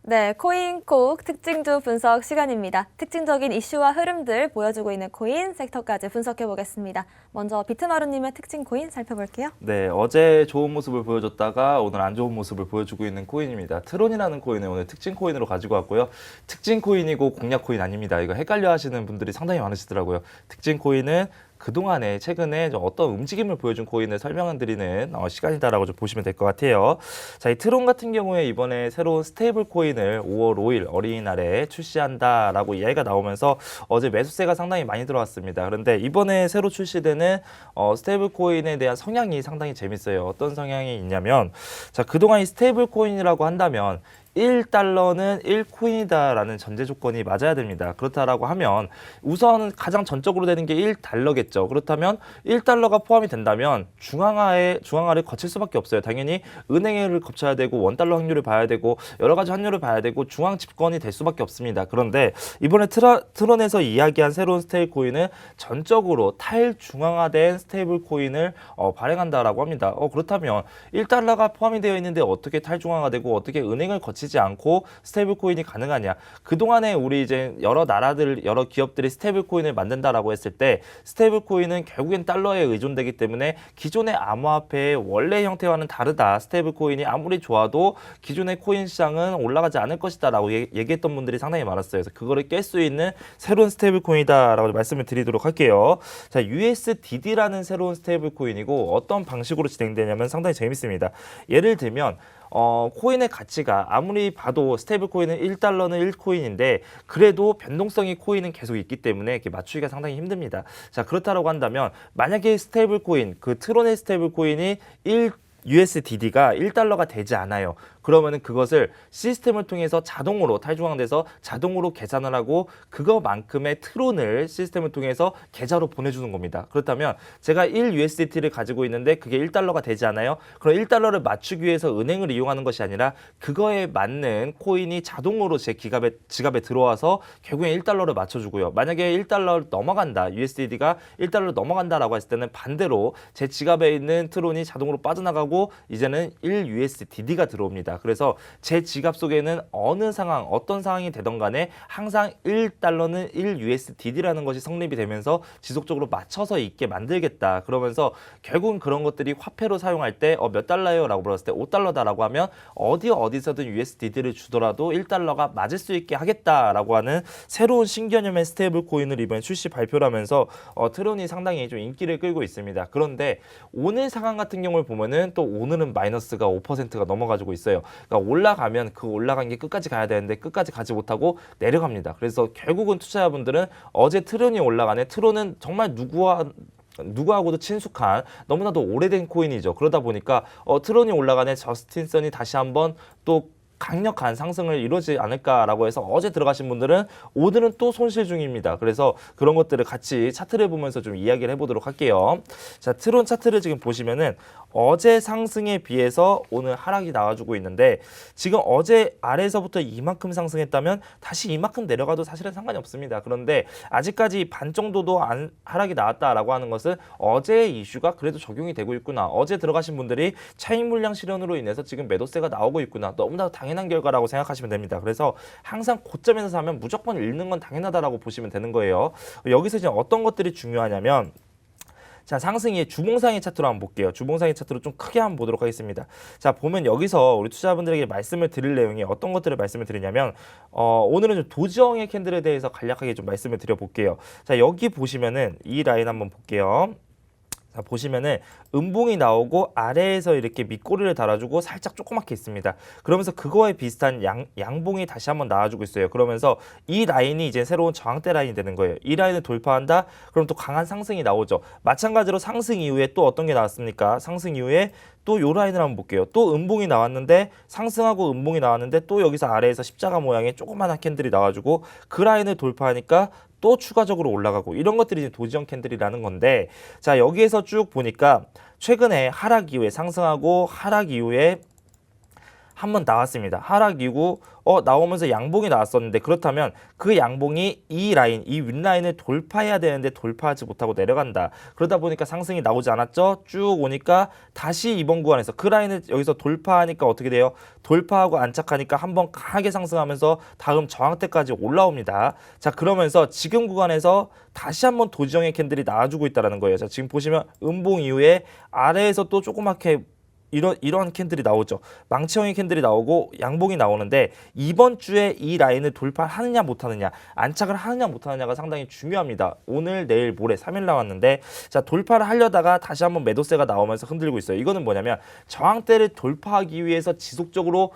네, 코인콕 특징주 분석 시간입니다. 특징적인 이슈와 흐름들 보여주고 있는 코인 섹터까지 분석해 보겠습니다. 먼저 비트마루님의 특징 코인 살펴볼게요. 네, 어제 좋은 모습을 보여줬다가 오늘 안 좋은 모습을 보여주고 있는 코인입니다. 트론이라는 코인을 오늘 특징 코인으로 가지고 왔고요. 특징 코인이고 공략 코인 아닙니다. 이거 헷갈려 하시는 분들이 상당히 많으시더라고요. 특징 코인은 그동안에 최근에 좀 어떤 움직임을 보여준 코인을 설명드리는 시간이다라고 좀 보시면 될 것 같아요. 자, 이 트론 같은 경우에 이번에 새로운 스테이블 코인을 5월 5일 어린이날에 출시한다라고 이야기가 나오면서 어제 매수세가 상당히 많이 들어왔습니다. 그런데 이번에 새로 출시되는 스테이블 코인에 대한 성향이 상당히 재밌어요. 어떤 성향이 있냐면, 자, 그동안 이 스테이블 코인이라고 한다면 1달러는 1코인이다라는 전제 조건이 맞아야 됩니다. 그렇다라고 하면 우선 가장 전적으로 되는 게 1달러겠죠. 그렇다면 1달러가 포함이 된다면 중앙화를 거칠 수밖에 없어요. 당연히 은행을 거쳐야 되고 원달러 확률을 봐야 되고 여러 가지 확률을 봐야 되고 중앙 집권이 될 수밖에 없습니다. 그런데 이번에 트론에서 이야기한 새로운 스테이블 코인은 전적으로 탈중앙화된 스테이블 코인을 발행한다라고 합니다. 그렇다면 1달러가 포함이 되어 있는데 어떻게 탈중앙화 되고 어떻게 은행을 거치지 않고 스테이블 코인이 가능하냐? 그동안에 우리 이제 여러 기업들이 스테이블 코인을 만든다라고 했을 때 스테이블 코인은 결국엔 달러에 의존되기 때문에 기존의 암호화폐의 원래 형태와는 다르다. 스테이블 코인이 아무리 좋아도 기존의 코인 시장은 올라가지 않을 것이다라고 얘기했던 분들이 상당히 많았어요. 그래서 그거를 깰 수 있는 새로운 스테이블 코인이다라고 말씀을 드리도록 할게요. 자, USDD라는 새로운 스테이블 코인이고 어떤 방식으로 진행되냐면 상당히 재밌습니다. 예를 들면 코인의 가치가 아무리 봐도 스테이블 코인은 1달러는 1코인인데 그래도 변동성이 코인은 계속 있기 때문에 이렇게 맞추기가 상당히 힘듭니다. 자, 그렇다고 한다면 만약에 스테이블 코인, 그 트론의 스테이블 코인이 USDD가 1달러가 되지 않아요. 그러면은 그것을 시스템을 통해서 자동으로 탈중앙돼서 자동으로 계산을 하고 그거만큼의 트론을 시스템을 통해서 계좌로 보내주는 겁니다. 그렇다면 제가 1USDT를 가지고 있는데 그게 1달러가 되지 않아요? 그럼 1달러를 맞추기 위해서 은행을 이용하는 것이 아니라 그거에 맞는 코인이 자동으로 제 지갑에 들어와서 결국엔 1달러를 맞춰주고요. 만약에 1달러를 넘어간다, USDT가 1달러를 넘어간다라고 했을 때는 반대로 제 지갑에 있는 트론이 자동으로 빠져나가고 이제는 1USDD가 들어옵니다. 그래서 제 지갑 속에는 어느 상황, 어떤 상황이 되던 간에 항상 1달러는 1USDD라는 것이 성립이 되면서 지속적으로 맞춰서 있게 만들겠다. 그러면서 결국은 그런 것들이 화폐로 사용할 때 몇 달러예요? 라고 물었을 때 5달러다라고 하면 어디서든 USDD를 주더라도 1달러가 맞을 수 있게 하겠다라고 하는 새로운 신개념의 스테이블 코인을 이번에 출시 발표를 하면서 트론이 상당히 좀 인기를 끌고 있습니다. 그런데 오늘 상황 같은 경우를 보면은 또 오늘은 마이너스가 5%가 넘어가지고 있어요. 그러니까 올라가면 그 올라간 게 끝까지 가야 되는데 끝까지 가지 못하고 내려갑니다. 그래서 결국은 투자자분들은 어제 트론이 올라가네. 트론은 정말 누구하고도 친숙한 너무나도 오래된 코인이죠. 그러다 보니까 트론이 올라가네. 저스틴 선이 다시 한번 또 강력한 상승을 이루지 않을까라고 해서 어제 들어가신 분들은 오늘은 또 손실 중입니다. 그래서 그런 것들을 같이 차트를 보면서 좀 이야기를 해보도록 할게요. 자, 트론 차트를 지금 보시면은 어제 상승에 비해서 오늘 하락이 나와주고 있는데 지금 어제 아래에서부터 이만큼 상승했다면 다시 이만큼 내려가도 사실은 상관이 없습니다. 그런데 아직까지 반 정도도 하락이 나왔다라고 하는 것은 어제의 이슈가 그래도 적용이 되고 있구나. 어제 들어가신 분들이 차익 물량 실현으로 인해서 지금 매도세가 나오고 있구나. 너무나 당연한 결과라고 생각하시면 됩니다. 그래서 항상 고점에서 사면 무조건 읽는 건 당연하다라고 보시면 되는 거예요. 여기서 이제 어떤 것들이 중요하냐면 자, 상승의 주봉상의 차트로 한번 볼게요. 주봉상의 차트로 좀 크게 한번 보도록 하겠습니다. 자, 보면 여기서 우리 투자자분들에게 말씀을 드릴 내용이 어떤 것들을 말씀을 드리냐면 오늘은 좀 도지형의 캔들에 대해서 간략하게 좀 말씀을 드려볼게요. 자, 여기 보시면은 이 라인 한번 볼게요. 자, 보시면은 음봉이 나오고 아래에서 이렇게 밑꼬리를 달아주고 살짝 조그맣게 있습니다. 그러면서 그거에 비슷한 양봉이 다시 한번 나와주고 있어요. 그러면서 이 라인이 이제 새로운 저항대 라인이 되는 거예요. 이 라인을 돌파한다? 그럼 또 강한 상승이 나오죠. 마찬가지로 상승 이후에 또 어떤 게 나왔습니까? 상승 이후에 또 요 라인을 한번 볼게요. 또 음봉이 나왔는데 상승하고 음봉이 나왔는데 또 여기서 아래에서 십자가 모양의 조그마한 캔들이 나와주고 그 라인을 돌파하니까 또 추가적으로 올라가고 이런 것들이 이제 도지형 캔들이라는 건데 자, 여기에서 쭉 보니까 최근에 하락 이후에 상승하고 하락 이후에 한번 나왔습니다. 하락 이후 나오면서 양봉이 나왔었는데 그렇다면 그 양봉이 이 라인, 이 윗라인을 돌파해야 되는데 돌파하지 못하고 내려간다. 그러다 보니까 상승이 나오지 않았죠. 쭉 오니까 다시 이번 구간에서 그 라인을 여기서 돌파하니까 어떻게 돼요? 돌파하고 안착하니까 한번 강하게 상승하면서 다음 저항대까지 올라옵니다. 자, 그러면서 지금 구간에서 다시 한번 도지형의 캔들이 나와주고 있다는 거예요. 자, 지금 보시면 음봉 이후에 아래에서 또 조그맣게 이러한 캔들이 나오죠. 망치형의 캔들이 나오고 양봉이 나오는데 이번 주에 이 라인을 돌파하느냐 못하느냐, 안착을 하느냐 못하느냐가 상당히 중요합니다. 오늘, 내일, 모레 3일 남았는데 자, 돌파를 하려다가 다시 한번 매도세가 나오면서 흔들리고 있어요. 이거는 뭐냐면 저항대를 돌파하기 위해서 지속적으로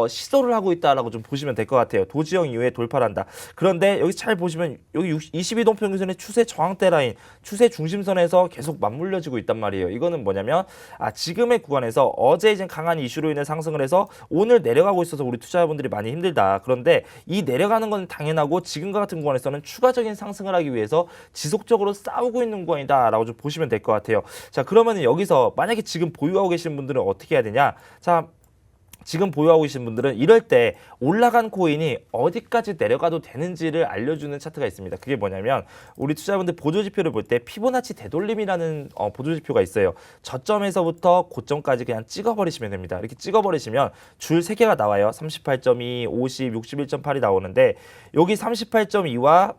시도를 하고 있다라고 좀 보시면 될 것 같아요. 도지형 이후에 돌파를 한다. 그런데 여기 잘 보시면 여기 22동 평균선의 추세 저항대 라인, 추세 중심선에서 계속 맞물려지고 있단 말이에요. 이거는 뭐냐면 지금의 구간에서 어제 이제 강한 이슈로 인해 상승을 해서 오늘 내려가고 있어서 우리 투자자분들이 많이 힘들다. 그런데 이 내려가는 건 당연하고 지금과 같은 구간에서는 추가적인 상승을 하기 위해서 지속적으로 싸우고 있는 구간이다라고 좀 보시면 될 것 같아요. 자, 그러면 여기서 만약에 지금 보유하고 계신 분들은 어떻게 해야 되냐? 자, 지금 보유하고 계신 분들은 이럴 때 올라간 코인이 어디까지 내려가도 되는지를 알려주는 차트가 있습니다. 그게 뭐냐면 우리 투자자분들 보조지표를 볼 때 피보나치 되돌림이라는 보조지표가 있어요. 저점에서부터 고점까지 그냥 찍어버리시면 됩니다. 이렇게 찍어버리시면 줄 3개가 나와요. 38.2, 50, 61.8이 나오는데 여기 38.2와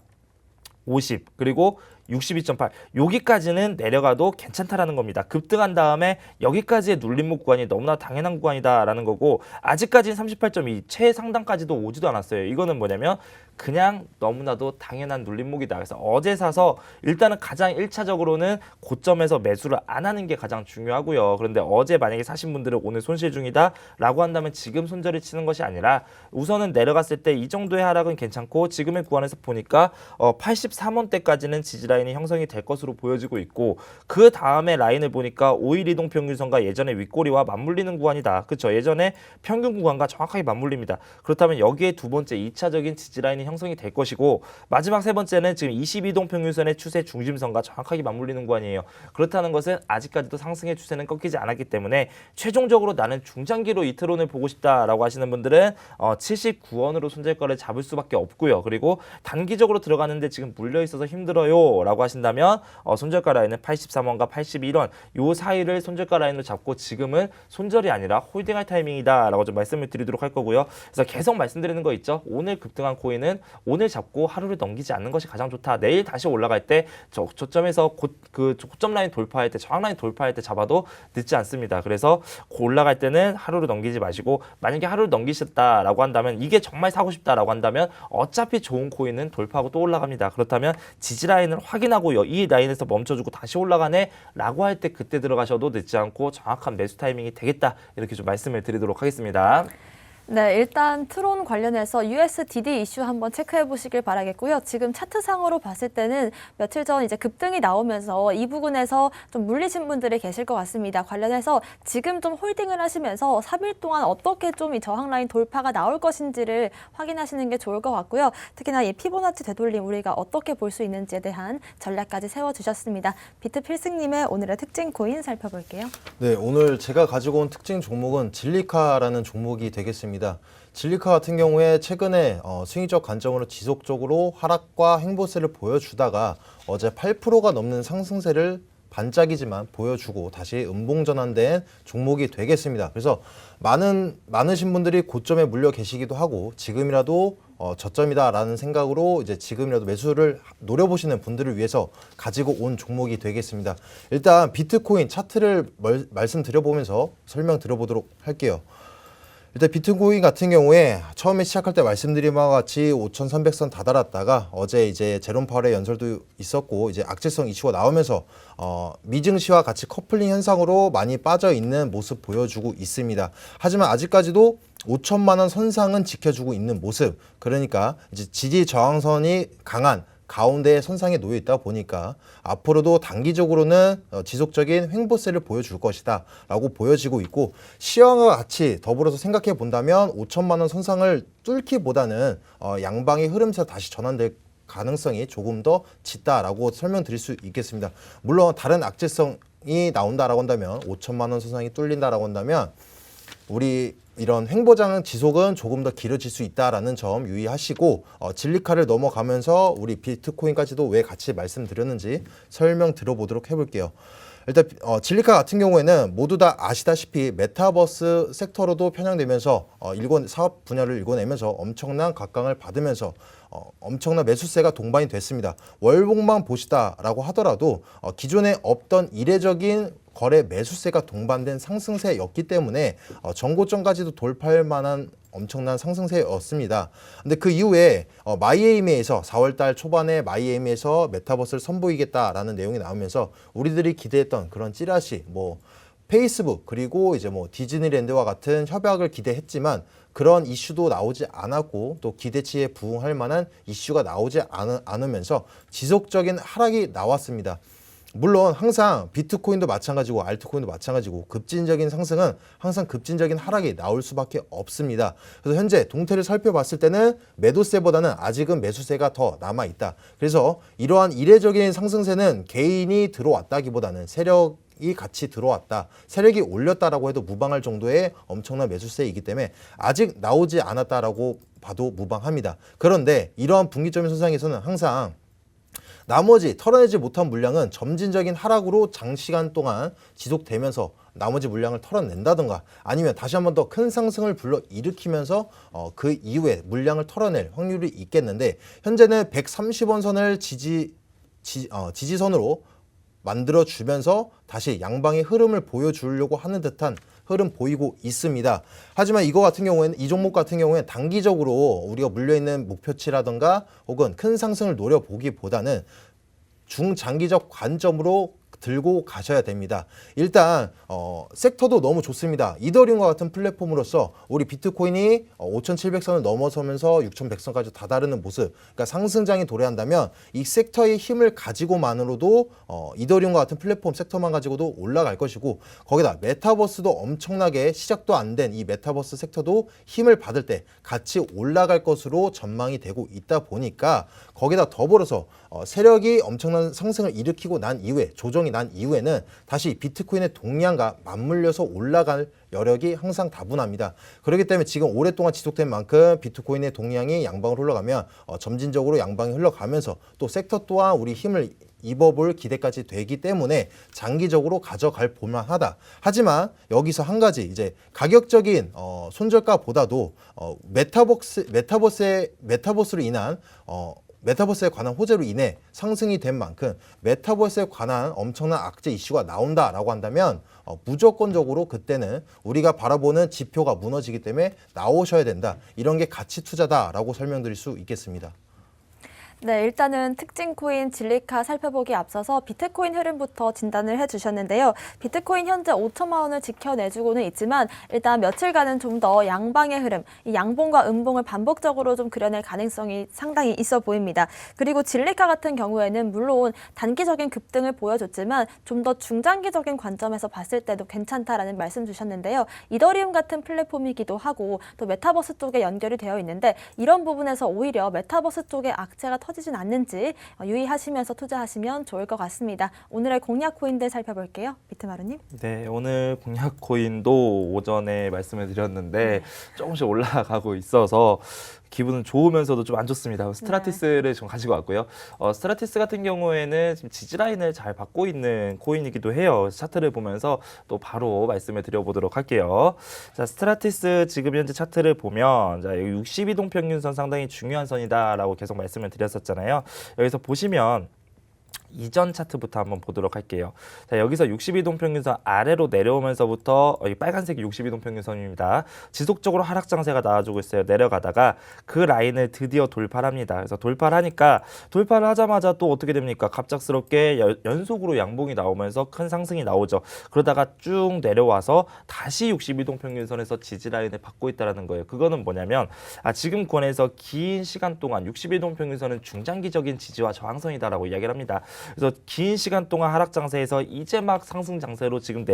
50 그리고 62.8 여기까지는 내려가도 괜찮다라는 겁니다. 급등한 다음에 여기까지의 눌림목 구간이 너무나 당연한 구간이다라는 거고 아직까지는 38.2 최상단까지도 오지도 않았어요. 이거는 뭐냐면 그냥 너무나도 당연한 눌림목이다. 그래서 어제 사서 일단은 가장 1차적으로는 고점에서 매수를 안 하는 게 가장 중요하고요. 그런데 어제 만약에 사신 분들은 오늘 손실 중이다 라고 한다면 지금 손절을 치는 것이 아니라 우선은 내려갔을 때 이 정도의 하락은 괜찮고 지금의 구간에서 보니까 83원대까지는 지지라인이 형성이 될 것으로 보여지고 있고 그 다음에 라인을 보니까 5일 이동 평균선과 예전의 윗꼬리와 맞물리는 구간이다. 그렇죠? 예전에 평균 구간과 정확하게 맞물립니다. 그렇다면 여기에 두 번째 2차적인 지지라인이 형성이 될 것이고 마지막 세 번째는 지금 22동 평균선의 추세 중심선과 정확하게 맞물리는 구간이에요. 그렇다는 것은 아직까지도 상승의 추세는 꺾이지 않았기 때문에 최종적으로 나는 중장기로 이트론을 보고 싶다라고 하시는 분들은 79원으로 손절가를 잡을 수밖에 없고요. 그리고 단기적으로 들어가는데 지금 물려 있어서 힘들어요 라고 하신다면 손절가 라인은 83원과 81원 요 사이를 손절가 라인으로 잡고 지금은 손절이 아니라 홀딩할 타이밍이다 라고 좀 말씀을 드리도록 할 거고요. 그래서 계속 말씀드리는 거 있죠. 오늘 급등한 코인은 오늘 잡고 하루를 넘기지 않는 것이 가장 좋다. 내일 다시 올라갈 때 저점에서 그 고점 라인 돌파할 때 저항 라인 돌파할 때 잡아도 늦지 않습니다. 그래서 올라갈 때는 하루를 넘기지 마시고 만약에 하루를 넘기셨다라고 한다면 이게 정말 사고 싶다라고 한다면 어차피 좋은 코인은 돌파하고 또 올라갑니다. 그렇다면 지지 라인을 확인하고 이 라인에서 멈춰주고 다시 올라가네 라고 할 때 그때 들어가셔도 늦지 않고 정확한 매수 타이밍이 되겠다. 이렇게 좀 말씀을 드리도록 하겠습니다. 네, 일단 트론 관련해서 USDD 이슈 한번 체크해 보시길 바라겠고요. 지금 차트상으로 봤을 때는 며칠 전 이제 급등이 나오면서 이 부분에서 좀 물리신 분들이 계실 것 같습니다. 관련해서 지금 좀 홀딩을 하시면서 3일 동안 어떻게 좀 이 저항 라인 돌파가 나올 것인지를 확인하시는 게 좋을 것 같고요. 특히나 이 피보나치 되돌림 우리가 어떻게 볼 수 있는지에 대한 전략까지 세워주셨습니다. 비트필승님의 오늘의 특징 코인 살펴볼게요. 네, 오늘 제가 가지고 온 특징 종목은 진리카라는 종목이 되겠습니다. 진리카 같은 경우에 최근에 수익적 관점으로 지속적으로 하락과 행보세를 보여주다가 어제 8%가 넘는 상승세를 반짝이지만 보여주고 다시 음봉 전환된 종목이 되겠습니다. 그래서 많으신 분들이 고점에 물려 계시기도 하고 지금이라도 저점이다라는 생각으로 이제 지금이라도 매수를 노려보시는 분들을 위해서 가지고 온 종목이 되겠습니다. 일단 비트코인 차트를 말씀드려보면서 설명 들어보도록 할게요. 일단 비트코인 같은 경우에 처음에 시작할 때 말씀드린 바와 같이 5,300선 다다랐다가 어제 이제 제롬 파월의 연설도 있었고 이제 악재성 이슈가 나오면서 미증시와 같이 커플링 현상으로 많이 빠져 있는 모습 보여주고 있습니다. 하지만 아직까지도 5천만 원 선상은 지켜주고 있는 모습. 그러니까 이제 지지 저항선이 강한 가운데 선상에 놓여 있다 보니까 앞으로도 단기적으로는 지속적인 횡보세를 보여줄 것이다 라고 보여지고 있고 시황과 같이 더불어서 생각해 본다면 5천만 원 선상을 뚫기보다는 양방의 흐름에서 다시 전환될 가능성이 조금 더 짙다라고 설명드릴 수 있겠습니다. 물론 다른 악재성이 나온다라고 한다면 5천만 원 선상이 뚫린다라고 한다면 우리 이런 횡보장 지속은 조금 더 길어질 수 있다라는 점 유의하시고 진리카를 넘어가면서 우리 비트코인까지도 왜 같이 말씀드렸는지 설명 들어보도록 해볼게요. 일단 진리카 같은 경우에는 모두 다 아시다시피 메타버스 섹터로도 편향되면서 사업 분야를 일궈내면서 엄청난 각광을 받으면서 엄청난 매수세가 동반이 됐습니다. 월봉만 보시다라고 하더라도 기존에 없던 이례적인 거래 매수세가 동반된 상승세였기 때문에 전고점까지도 돌파할 만한 엄청난 상승세였습니다. 근데 그 이후에 마이애미에서 4월달 초반에 마이애미에서 메타버스를 선보이겠다라는 내용이 나오면서 우리들이 기대했던 그런 찌라시 페이스북 그리고 이제 디즈니랜드와 같은 협약을 기대했지만 그런 이슈도 나오지 않았고 또 기대치에 부응할 만한 이슈가 나오지 않으면서 지속적인 하락이 나왔습니다. 물론 항상 비트코인도 마찬가지고 알트코인도 마찬가지고 급진적인 상승은 항상 급진적인 하락이 나올 수밖에 없습니다. 그래서 현재 동태를 살펴봤을 때는 매도세보다는 아직은 매수세가 더 남아있다. 그래서 이러한 이례적인 상승세는 개인이 들어왔다기보다는 세력이 같이 들어왔다. 세력이 올렸다라고 해도 무방할 정도의 엄청난 매수세이기 때문에 아직 나오지 않았다라고 봐도 무방합니다. 그런데 이러한 분기점의 손상에서는 항상 나머지 털어내지 못한 물량은 점진적인 하락으로 장시간 동안 지속되면서 나머지 물량을 털어낸다던가 아니면 다시 한 번 더 큰 상승을 불러일으키면서 그 이후에 물량을 털어낼 확률이 있겠는데 현재는 130원 선을 지지선으로 만들어주면서 다시 양방의 흐름을 보여주려고 하는 듯한 흐름 보이고 있습니다. 하지만 이 종목 같은 경우에는 단기적으로 우리가 물려있는 목표치라든가 혹은 큰 상승을 노려보기보다는 중장기적 관점으로 들고 가셔야 됩니다. 일단 섹터도 너무 좋습니다. 이더리움과 같은 플랫폼으로서 우리 비트코인이 5,700선을 넘어서면서 6,100선까지 다다르는 모습, 그러니까 상승장이 도래한다면 이 섹터의 힘을 가지고만으로도 이더리움과 같은 플랫폼 섹터만 가지고도 올라갈 것이고 거기다 메타버스도 엄청나게 시작도 안 된 이 메타버스 섹터도 힘을 받을 때 같이 올라갈 것으로 전망이 되고 있다 보니까 거기다 더불어서 세력이 엄청난 상승을 일으키고 난 이후에 조정이 난 이후에는 다시 비트코인의 동향과 맞물려서 올라갈 여력이 항상 다분합니다. 그렇기 때문에 지금 오랫동안 지속된 만큼 비트코인의 동향이 양방으로 흘러가면 점진적으로 양방이 흘러가면서 또 섹터 또한 우리 힘을 입어볼 기대까지 되기 때문에 장기적으로 가져갈 볼만하다. 하지만 여기서 한 가지 이제 가격적인 손절가보다도 메타버스로 인한 메타버스에 관한 호재로 인해 상승이 된 만큼 메타버스에 관한 엄청난 악재 이슈가 나온다라고 한다면 무조건적으로 그때는 우리가 바라보는 지표가 무너지기 때문에 나오셔야 된다. 이런 게 가치 투자다라고 설명드릴 수 있겠습니다. 네, 일단은 특징 코인 진리카 살펴보기 앞서서 비트코인 흐름부터 진단을 해주셨는데요. 비트코인 현재 5천만 원을 지켜내주고는 있지만 일단 며칠간은 좀 더 양방의 흐름, 이 양봉과 음봉을 반복적으로 좀 그려낼 가능성이 상당히 있어 보입니다. 그리고 진리카 같은 경우에는 물론 단기적인 급등을 보여줬지만 좀 더 중장기적인 관점에서 봤을 때도 괜찮다라는 말씀 주셨는데요. 이더리움 같은 플랫폼이기도 하고 또 메타버스 쪽에 연결이 되어 있는데 이런 부분에서 오히려 메타버스 쪽에 악재가 터지진 않는지 유의하시면서 투자하시면 좋을 것 같습니다. 오늘의 공략 코인들 살펴볼게요. 비트마루님. 네, 오늘 공략 코인도 오전에 말씀을 드렸는데 조금씩 올라가고 있어서 기분은 좋으면서도 좀 안 좋습니다. 스트라티스를 좀 가지고 왔고요. 스트라티스 같은 경우에는 지금 지지라인을 잘 받고 있는 코인이기도 해요. 차트를 보면서 또 바로 말씀을 드려보도록 할게요. 자, 스트라티스 지금 현재 차트를 보면 자, 여기 62동 평균선 상당히 중요한 선이다라고 계속 말씀을 드렸었잖아요. 여기서 보시면 이전 차트부터 한번 보도록 할게요. 자, 여기서 62동 평균선 아래로 내려오면서부터 이 빨간색이 62동 평균선입니다. 지속적으로 하락 장세가 나와주고 있어요. 내려가다가 그 라인을 드디어 돌파합니다. 그래서 돌파를 하자마자 또 어떻게 됩니까? 갑작스럽게 연속으로 양봉이 나오면서 큰 상승이 나오죠. 그러다가 쭉 내려와서 다시 62동 평균선에서 지지 라인을 받고 있다는 거예요. 그거는 뭐냐면 지금 권에서 긴 시간 동안 62동 평균선은 중장기적인 지지와 저항선이다라고 이야기를 합니다. 그래서 긴 시간 동안 하락 장세에서 이제 막 상승 장세로 지금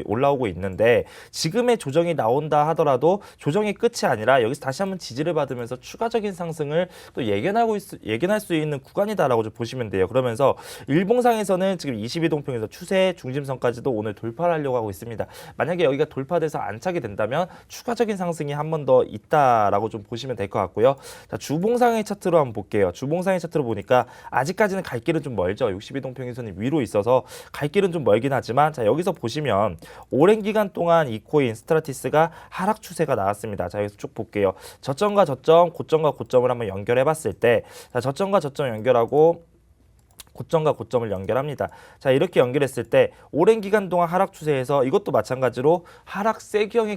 올라오고 있는데 지금의 조정이 나온다 하더라도 조정이 끝이 아니라 여기서 다시 한번 지지를 받으면서 추가적인 상승을 또 예견할 수 있는 구간이다라고 좀 보시면 돼요. 그러면서 일봉상에서는 지금 22동평에서 추세 중심선까지도 오늘 돌파를 하려고 하고 있습니다. 만약에 여기가 돌파돼서 안착이 된다면 추가적인 상승이 한 번 더 있다라고 좀 보시면 될 것 같고요. 자, 주봉상의 차트로 한번 볼게요. 주봉상의 차트로 보니까 아직까지는 갈 길은 좀 멀죠. 62동평선이 위로 있어서 갈 길은 좀 멀긴 하지만 자, 여기서 보시면 오랜 기간 동안 이 코인 스트라티스가 하락 추세가 나왔습니다. 자, 여기서 쭉 볼게요. 저점과 저점, 고점과 고점을 한번 연결해 봤을 때 자, 저점과 저점 연결하고 고점과 고점을 연결합니다. 자, 이렇게 연결했을 때 오랜 기간 동안 하락 추세에서 이것도 마찬가지로 하락 세기형의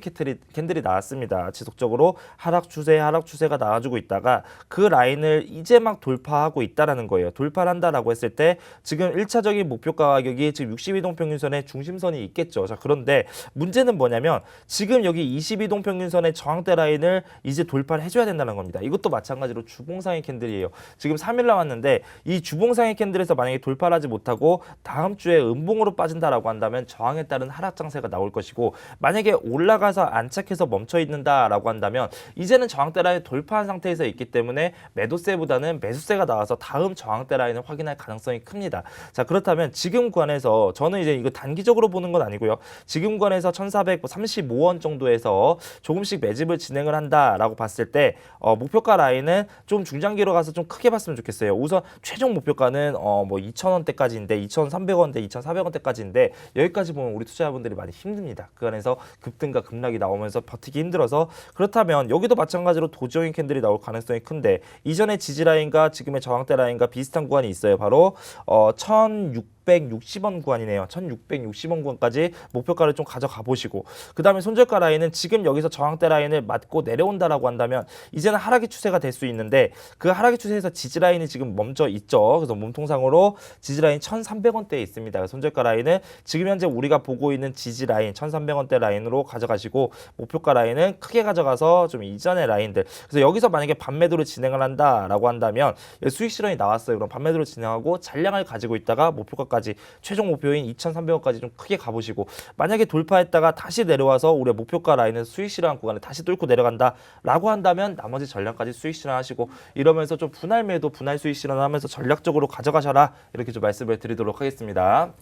캔들이 나왔습니다. 지속적으로 하락 추세가 나와주고 있다가 그 라인을 이제 막 돌파하고 있다라는 거예요. 돌파를 한다라고 했을 때 지금 1차적인 목표가 가격이 지금 62동 평균선의 중심선이 있겠죠. 자, 그런데 문제는 뭐냐면 지금 여기 22동 평균선의 저항대 라인을 이제 돌파를 해줘야 된다는 겁니다. 이것도 마찬가지로 주봉상의 캔들이에요. 지금 3일 남았는데 이 주봉상의 캔들에서 만약에 돌파를 하지 못하고 다음 주에 음봉으로 빠진다라고 한다면 저항에 따른 하락 장세가 나올 것이고 만약에 올라가서 안착해서 멈춰 있는다라고 한다면 이제는 저항대 라인을 돌파한 상태에서 있기 때문에 매도세보다는 매수세가 나와서 다음 저항대 라인을 확인할 가능성이 큽니다. 자, 그렇다면 지금 구간에서 저는 이제 이거 단기적으로 보는 건 아니고요. 지금 구간에서 1435원 정도에서 조금씩 매집을 진행을 한다라고 봤을 때 목표가 라인은 좀 중장기로 가서 좀 크게 봤으면 좋겠어요. 우선 최종 목표가는 뭐 2,000원대까지인데 2,300원대, 2,400원대까지인데 여기까지 보면 우리 투자자분들이 많이 힘듭니다. 그 안에서 급등과 급락이 나오면서 버티기 힘들어서 그렇다면 여기도 마찬가지로 도지형인 캔들이 나올 가능성이 큰데 이전의 지지 라인과 지금의 저항대 라인과 비슷한 구간이 있어요. 바로 1,660원 구간이네요. 1,660원 구간까지 목표가를 좀 가져가 보시고 그 다음에 손절가 라인은 지금 여기서 저항대 라인을 맞고 내려온다라고 한다면 이제는 하락의 추세가 될 수 있는데 그 하락의 추세에서 지지 라인이 지금 멈춰 있죠. 그래서 몸통상으로 지지 라인 1,300원대에 있습니다. 손절가 라인은 지금 현재 우리가 보고 있는 지지 라인 1,300원대 라인으로 가져가시고 목표가 라인은 크게 가져가서 좀 이전의 라인들 그래서 여기서 만약에 반매도를 진행을 한다라고 한다면 수익 실현이 나왔어요. 그럼 반매도를 진행하고 잔량을 가지고 있다가 목표가까지 최종 목표인 2,300원까지 좀 크게 가보시고 만약에 돌파했다가 다시 내려와서 우리의 목표가 라인에서 수익 실현 구간을 다시 뚫고 내려간다라고 한다면 나머지 전량까지 수익 실현하시고 이러면서 좀 분할 매도 분할 수익 실현하면서 전략적으로 가져가셔라 이렇게 좀 말씀을 드리도록 하겠습니다.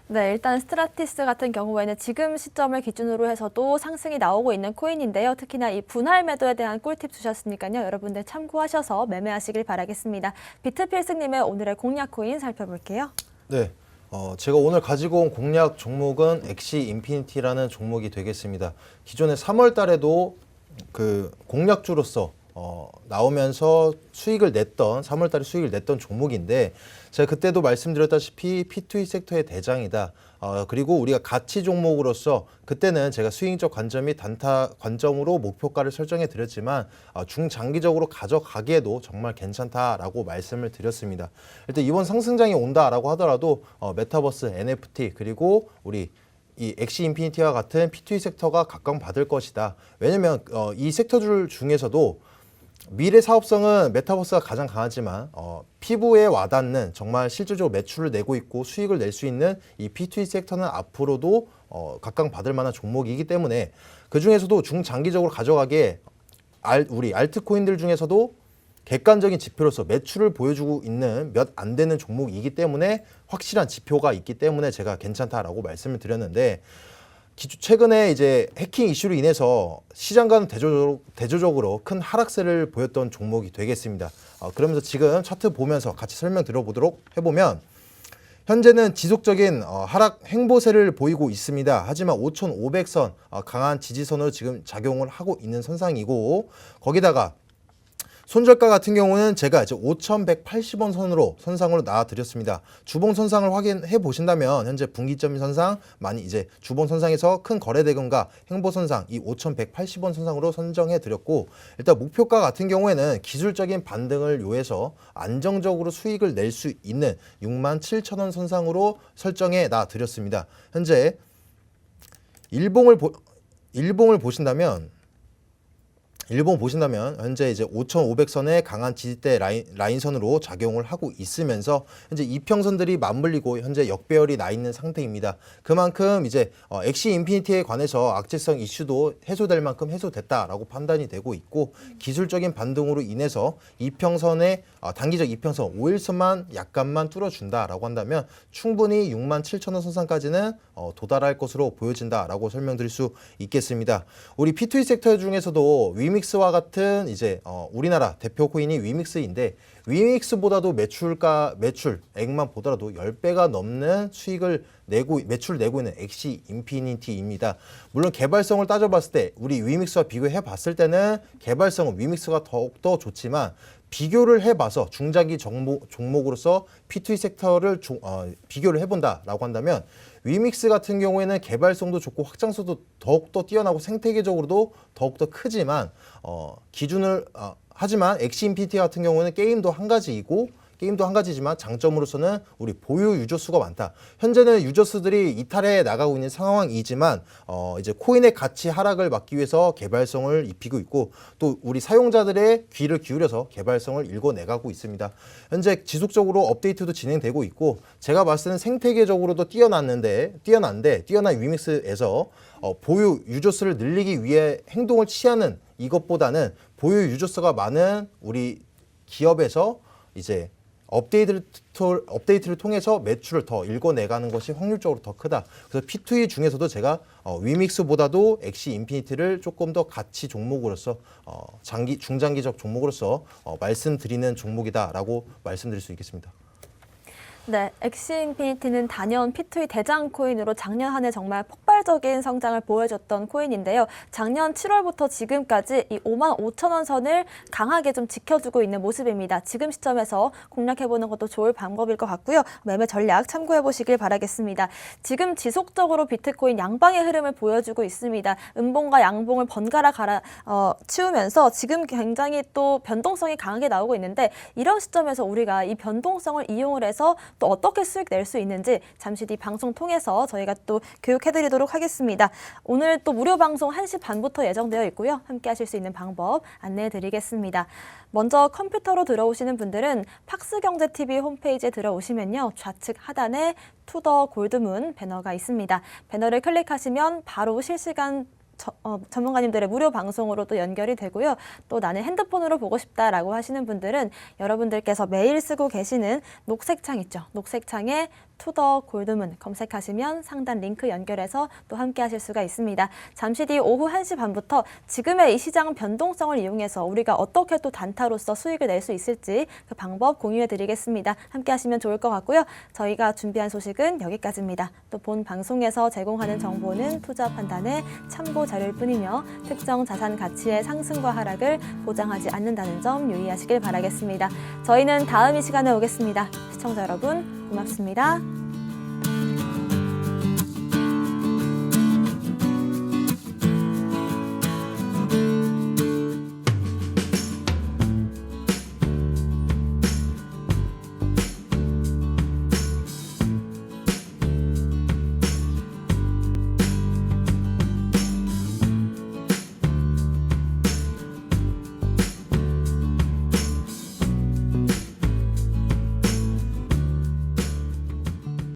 네, 일단 스트라티스 같은 경우에는 지금 시점을 기준으로 해서도 상승이 나오고 있는 코인인데요. 특히나 이 분할 매도에 대한 꿀팁 주셨으니까요. 여러분들 참고하셔서 매매하시길 바라겠습니다. 비트필승님의 오늘의 공략 코인 살펴볼게요. 네. 제가 오늘 가지고 온 공략 종목은 엑시 인피니티라는 종목이 되겠습니다. 기존에 3월 달에도 그 공략주로서 나오면서 수익을 냈던 3월 달에 수익을 냈던 종목인데 제가 그때도 말씀드렸다시피 P2E 섹터의 대장이다. 그리고 우리가 가치 종목으로서 그때는 제가 수익적 관점 및 단타 관점으로 목표가를 설정해 드렸지만 중장기적으로 가져가기에도 정말 괜찮다라고 말씀을 드렸습니다. 일단 이번 상승장이 온다라고 하더라도 메타버스, NFT 그리고 우리 이 엑시 인피니티와 같은 P2E 섹터가 각광받을 것이다. 왜냐면 이 섹터들 중에서도 미래 사업성은 메타버스가 가장 강하지만 피부에 와닿는 정말 실질적으로 매출을 내고 있고 수익을 낼 수 있는 이 P2E 섹터는 앞으로도 각광받을 만한 종목이기 때문에 그 중에서도 중장기적으로 가져가기에 우리 알트코인들 중에서도 객관적인 지표로서 매출을 보여주고 있는 몇 안 되는 종목이기 때문에 확실한 지표가 있기 때문에 제가 괜찮다라고 말씀을 드렸는데 최근에 이제 해킹 이슈로 인해서 시장과는 대조적으로 큰 하락세를 보였던 종목이 되겠습니다. 그러면서 지금 차트 보면서 같이 설명 들어보도록 해보면 현재는 지속적인 하락 행보세를 보이고 있습니다. 하지만 5,500선 강한 지지선으로 지금 작용을 하고 있는 선상이고 거기다가 손절가 같은 경우는 제가 이제 5,180원 선으로 선상으로 나와드렸습니다. 주봉 선상을 확인해 보신다면 현재 분기점인 선상 많이 이제 주봉 선상에서 큰 거래 대금과 행보 선상 이 5,180원 선상으로 선정해 드렸고 일단 목표가 같은 경우에는 기술적인 반등을 요해서 안정적으로 수익을 낼 수 있는 67,000원 선상으로 설정해 놔드렸습니다. 현재 일봉을 보신다면 일본 보신다면 현재 이제 5,500선의 강한 지지대 라인선으로 작용을 하고 있으면서 현재 이평선들이 맞물리고 현재 역배열이 나 있는 상태입니다. 그만큼 이제 엑시 인피니티에 관해서 악재성 이슈도 해소될 만큼 해소됐다라고 판단이 되고 있고 기술적인 반등으로 인해서 이평선의 단기적 이평선 5일선만 약간만 뚫어준다라고 한다면 충분히 67,000원 선상까지는 도달할 것으로 보여진다라고 설명드릴 수 있겠습니다. 우리 P2E 섹터 중에서도 위믹스와 같은 이제 우리나라 대표 코인이 위믹스인데 위믹스보다도 매출액만 보더라도 10배가 넘는 매출 내고 있는 엑시 인피니티입니다. 물론 개발성을 따져봤을 때 우리 위믹스와 비교해 봤을 때는 개발성은 위믹스가 더욱더 좋지만 비교를 해봐서 중장기 종목으로서 P2E 섹터를 비교를 해본다라고 한다면 위믹스 같은 경우에는 개발성도 좋고 확장성도 더욱더 뛰어나고 생태계적으로도 더욱더 크지만 하지만 엑시 인피니티 같은 경우는 게임도 한 가지지만 장점으로서는 우리 보유 유저 수가 많다. 현재는 유저 수들이 이탈해 나가고 있는 상황이지만 이제 코인의 가치 하락을 막기 위해서 개발성을 입히고 있고 또 우리 사용자들의 귀를 기울여서 개발성을 읽어내가고 있습니다. 현재 지속적으로 업데이트도 진행되고 있고 제가 봤을 때는 생태계적으로도 뛰어난 위믹스에서 보유 유저 수를 늘리기 위해 행동을 취하는 이것보다는 보유 유저 수가 많은 우리 기업에서 이제 업데이트를 통해서 매출을 더 읽어내가는 것이 확률적으로 더 크다. 그래서 P2E 중에서도 제가 위믹스보다도 엑시 인피니티를 조금 더 가치 종목으로서 중장기적 종목으로서 말씀드리는 종목이다라고 말씀드릴 수 있겠습니다. 네, 엑시 인피니티는 단연 P2E 대장 코인으로 작년 한 해 정말 폭발적인 성장을 보여줬던 코인인데요. 작년 7월부터 지금까지 이 55,000원 선을 강하게 좀 지켜주고 있는 모습입니다. 지금 시점에서 공략해보는 것도 좋을 방법일 것 같고요. 매매 전략 참고해보시길 바라겠습니다. 지금 지속적으로 비트코인 양방의 흐름을 보여주고 있습니다. 음봉과 양봉을 번갈아 치우면서 지금 굉장히 또 변동성이 강하게 나오고 있는데 이런 시점에서 우리가 이 변동성을 이용을 해서 또 어떻게 수익 낼 수 있는지 잠시 뒤 방송 통해서 저희가 또 교육해드리도록 하겠습니다. 오늘 또 무료 방송 1시 반부터 예정되어 있고요. 함께 하실 수 있는 방법 안내해드리겠습니다. 먼저 컴퓨터로 들어오시는 분들은 팍스경제TV 홈페이지에 들어오시면요. 좌측 하단에 투더 골드문 배너가 있습니다. 배너를 클릭하시면 바로 실시간 전문가님들의 무료 방송으로 또 연결이 되고요. 또 나는 핸드폰으로 보고 싶다라고 하시는 분들은 여러분들께서 매일 쓰고 계시는 녹색 창 있죠. 녹색 창에 투더 골드문 검색하시면 상단 링크 연결해서 또 함께 하실 수가 있습니다. 잠시 뒤 오후 1시 반부터 지금의 이 시장 변동성을 이용해서 우리가 어떻게 또 단타로서 수익을 낼 수 있을지 그 방법 공유해 드리겠습니다. 함께 하시면 좋을 것 같고요. 저희가 준비한 소식은 여기까지입니다. 또 본 방송에서 제공하는 정보는 투자 판단의 참고 자료일 뿐이며 특정 자산 가치의 상승과 하락을 보장하지 않는다는 점 유의하시길 바라겠습니다. 저희는 다음 이 시간에 오겠습니다. 시청자 여러분 고맙습니다.